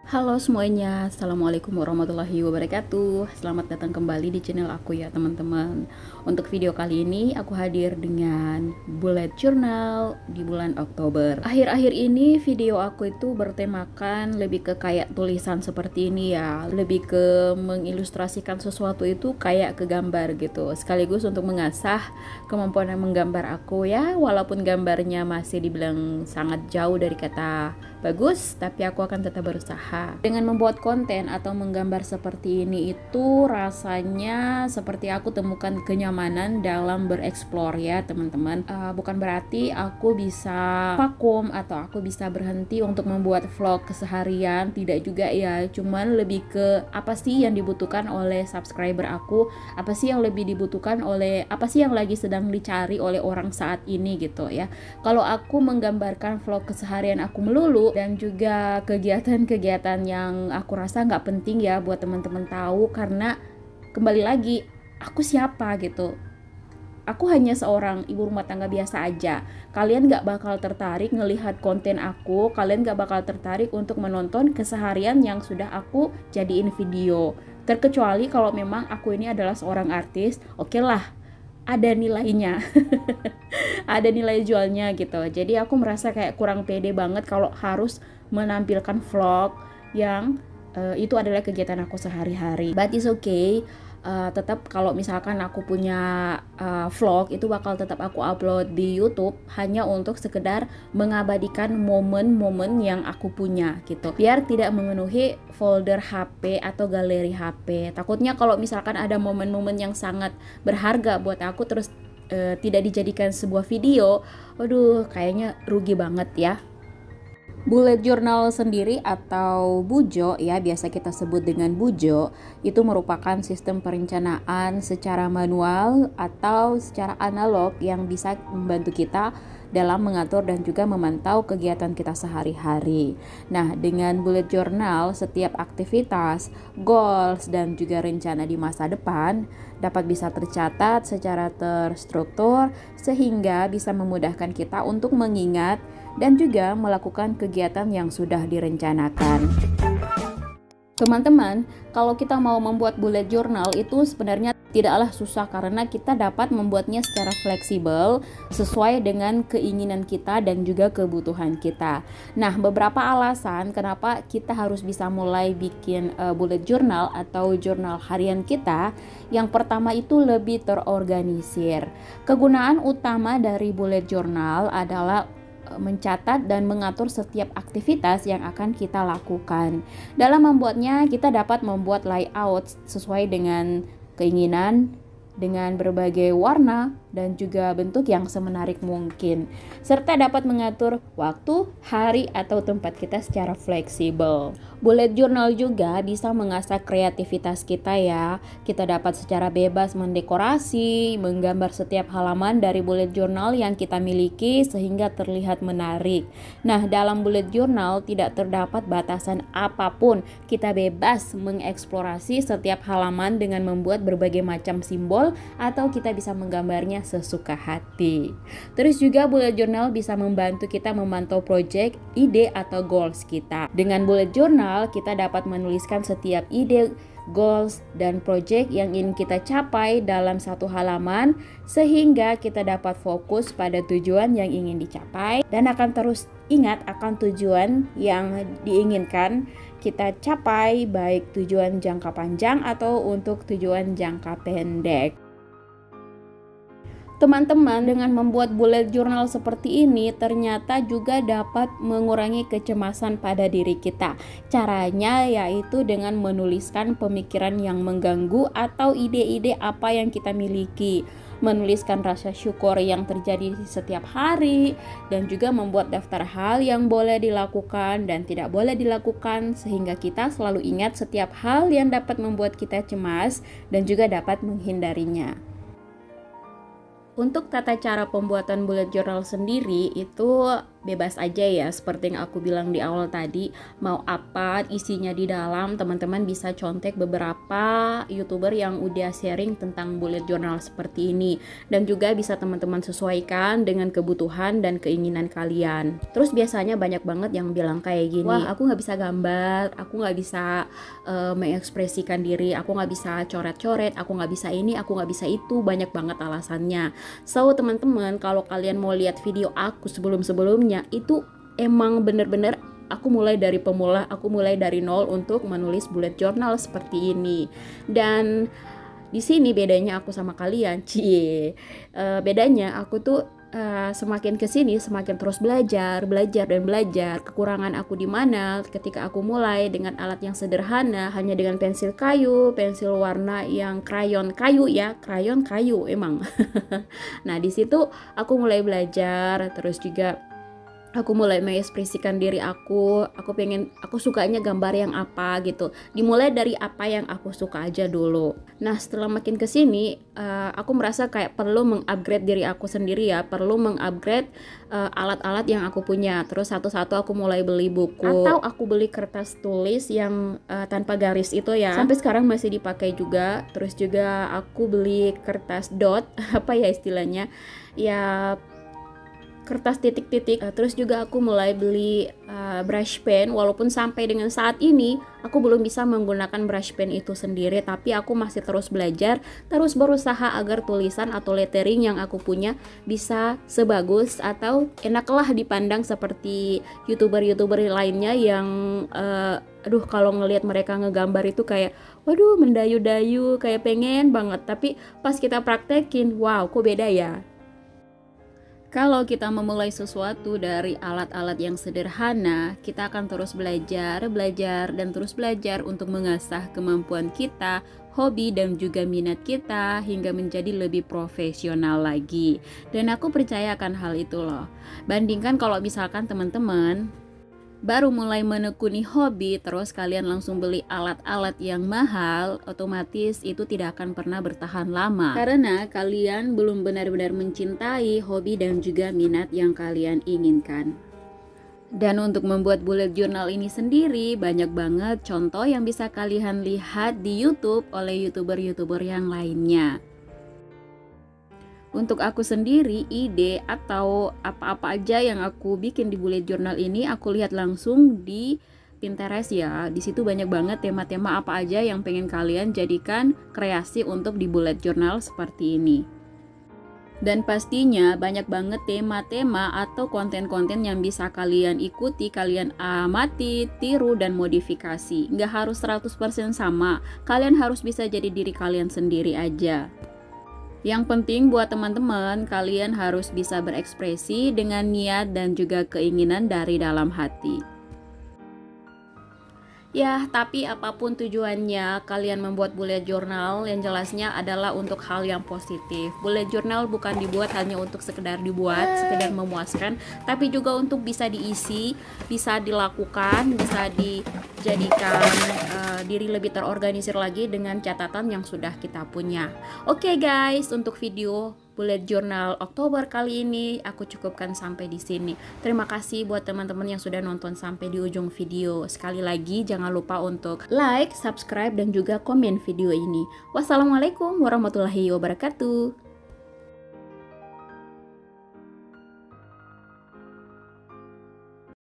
Halo semuanya, Assalamualaikum warahmatullahi wabarakatuh. Selamat datang kembali di channel aku ya teman-teman. Untuk video kali ini aku hadir dengan bullet journal di bulan Oktober. Akhir-akhir ini video aku itu bertemakan lebih ke kayak tulisan seperti ini ya, lebih ke mengilustrasikan sesuatu itu kayak ke gambar gitu, sekaligus untuk mengasah kemampuan menggambar aku ya. Walaupun gambarnya masih dibilang sangat jauh dari kata bagus, tapi aku akan tetap berusaha. Dengan membuat konten atau menggambar seperti ini itu rasanya seperti aku temukan kenyamanan dalam bereksplor ya teman-teman. Bukan berarti aku bisa vakum atau aku bisa berhenti untuk membuat vlog keseharian, tidak juga ya. Cuman lebih ke apa sih yang dibutuhkan oleh subscriber aku, apa sih yang lebih dibutuhkan oleh, apa sih yang lagi sedang dicari oleh orang saat ini gitu ya. Kalau aku menggambarkan vlog keseharian aku melulu dan juga kegiatan-kegiatan yang aku rasa nggak penting ya buat teman-teman tahu, karena kembali lagi aku siapa gitu. Aku hanya seorang ibu rumah tangga biasa aja. Kalian gak bakal tertarik ngelihat konten aku, kalian gak bakal tertarik untuk menonton keseharian yang sudah aku jadiin video. Terkecuali kalau memang aku ini adalah seorang artis, oke lah, ada nilainya. Ada nilai jualnya gitu. Jadi aku merasa kayak kurang pede banget kalau harus menampilkan vlog yang itu adalah kegiatan aku sehari-hari. But it's okay. Tetap kalau misalkan aku punya vlog itu bakal tetap aku upload di YouTube hanya untuk sekedar mengabadikan momen-momen yang aku punya gitu, biar tidak memenuhi folder HP atau galeri HP. Takutnya kalau misalkan ada momen-momen yang sangat berharga buat aku terus tidak dijadikan sebuah video, waduh kayaknya rugi banget ya. Bullet journal sendiri atau bujo ya, biasa kita sebut dengan bujo, itu merupakan sistem perencanaan secara manual atau secara analog yang bisa membantu kita dalam mengatur dan juga memantau kegiatan kita sehari-hari. Nah, dengan bullet journal, setiap aktivitas, goals, dan juga rencana di masa depan dapat bisa tercatat secara terstruktur sehingga bisa memudahkan kita untuk mengingat dan juga melakukan kegiatan yang sudah direncanakan. Teman-teman, kalau kita mau membuat bullet journal itu sebenarnya tidaklah susah karena kita dapat membuatnya secara fleksibel sesuai dengan keinginan kita dan juga kebutuhan kita. Nah, beberapa alasan kenapa kita harus bisa mulai bikin bullet journal atau jurnal harian kita. Yang pertama itu lebih terorganisir. Kegunaan utama dari bullet journal adalah mencatat dan mengatur setiap aktivitas yang akan kita lakukan. Dalam membuatnya, kita dapat membuat layout sesuai dengan keinginan, dengan berbagai warna dan juga bentuk yang semenarik mungkin, serta dapat mengatur waktu, hari, atau tempat kita secara fleksibel. Bullet journal juga bisa mengasah kreativitas kita ya. Kita dapat secara bebas mendekorasi, menggambar setiap halaman dari bullet journal yang kita miliki sehingga terlihat menarik. Nah, dalam bullet journal tidak terdapat batasan apapun. Kita bebas mengeksplorasi setiap halaman dengan membuat berbagai macam simbol atau kita bisa menggambarnya sesuka hati. Terus juga bullet journal bisa membantu kita memantau project, ide, atau goals kita. Dengan bullet journal, kita dapat menuliskan setiap ide, goals, dan project yang ingin kita capai dalam satu halaman sehingga kita dapat fokus pada tujuan yang ingin dicapai dan akan terus ingat akan tujuan yang diinginkan kita capai, baik tujuan jangka panjang atau untuk tujuan jangka pendek. Teman-teman, dengan membuat bullet journal seperti ini ternyata juga dapat mengurangi kecemasan pada diri kita. Caranya yaitu dengan menuliskan pemikiran yang mengganggu atau ide-ide apa yang kita miliki, menuliskan rasa syukur yang terjadi setiap hari, dan juga membuat daftar hal yang boleh dilakukan dan tidak boleh dilakukan sehingga kita selalu ingat setiap hal yang dapat membuat kita cemas dan juga dapat menghindarinya. Untuk tata cara pembuatan bullet journal sendiri itu bebas aja ya, seperti yang aku bilang di awal tadi. Mau apa isinya di dalam, teman-teman bisa contek beberapa YouTuber yang udah sharing tentang bullet journal seperti ini, dan juga bisa teman-teman sesuaikan dengan kebutuhan dan keinginan kalian. Terus biasanya banyak banget yang bilang kayak gini, wah aku nggak bisa gambar, aku nggak bisa mengekspresikan diri, aku nggak bisa coret-coret, aku nggak bisa ini, aku nggak bisa itu. Banyak banget alasannya. So teman-teman, kalau kalian mau lihat video aku sebelum-sebelumnya, itu emang bener-bener aku mulai dari pemula, aku mulai dari nol untuk menulis bullet journal seperti ini. Dan di sini bedanya aku sama kalian, bedanya aku tuh semakin kesini semakin terus belajar dan belajar. Kekurangan aku di mana ketika aku mulai dengan alat yang sederhana, hanya dengan pensil kayu, pensil warna yang krayon kayu ya, krayon kayu emang. Nah di situ aku mulai belajar, terus juga aku mulai mengekspresikan diri aku sukanya gambar yang apa gitu. Dimulai dari apa yang aku suka aja dulu. Nah setelah makin kesini, aku merasa kayak perlu mengupgrade diri aku sendiri ya, perlu mengupgrade alat-alat yang aku punya. Terus satu-satu aku mulai beli buku, atau aku beli kertas tulis yang tanpa garis itu ya, sampai sekarang masih dipakai juga. Terus juga aku beli kertas dot, apa ya istilahnya ya, kertas titik-titik. Terus juga aku mulai beli brush pen, walaupun sampai dengan saat ini aku belum bisa menggunakan brush pen itu sendiri, tapi aku masih terus belajar, terus berusaha agar tulisan atau lettering yang aku punya bisa sebagus atau enaklah dipandang seperti YouTuber-YouTuber lainnya yang aduh kalau ngelihat mereka ngegambar itu kayak waduh mendayu-dayu, kayak pengen banget, tapi pas kita praktekin, wow kok beda ya. Kalau kita memulai sesuatu dari alat-alat yang sederhana, kita akan terus belajar dan terus belajar untuk mengasah kemampuan kita, hobi dan juga minat kita hingga menjadi lebih profesional lagi. Dan aku percaya akan hal itu loh. Bandingkan kalau misalkan teman-teman baru mulai menekuni hobi, terus kalian langsung beli alat-alat yang mahal, otomatis itu tidak akan pernah bertahan lama. Karena kalian belum benar-benar mencintai hobi dan juga minat yang kalian inginkan. Dan untuk membuat bullet journal ini sendiri, banyak banget contoh yang bisa kalian lihat di YouTube oleh YouTuber-YouTuber yang lainnya. Untuk aku sendiri, ide atau apa-apa aja yang aku bikin di bullet journal ini aku lihat langsung di Pinterest ya. Di situ banyak banget tema-tema apa aja yang pengen kalian jadikan kreasi untuk di bullet journal seperti ini. Dan pastinya banyak banget tema-tema atau konten-konten yang bisa kalian ikuti, kalian amati, tiru, dan modifikasi. Nggak harus 100% sama, kalian harus bisa jadi diri kalian sendiri aja. Yang penting buat teman-teman, kalian harus bisa berekspresi dengan niat dan juga keinginan dari dalam hati. Ya, tapi apapun tujuannya kalian membuat bullet journal, yang jelasnya adalah untuk hal yang positif. Bullet journal bukan dibuat hanya untuk sekedar dibuat, sekedar memuaskan, tapi juga untuk bisa diisi, bisa dilakukan, bisa dijadikan diri lebih terorganisir lagi dengan catatan yang sudah kita punya. Oke guys, untuk video bullet journal Oktober kali ini aku cukupkan sampai di sini. Terima kasih buat teman-teman yang sudah nonton sampai di ujung video. Sekali lagi jangan lupa untuk like, subscribe dan juga komen video ini. Wassalamualaikum warahmatullahi wabarakatuh.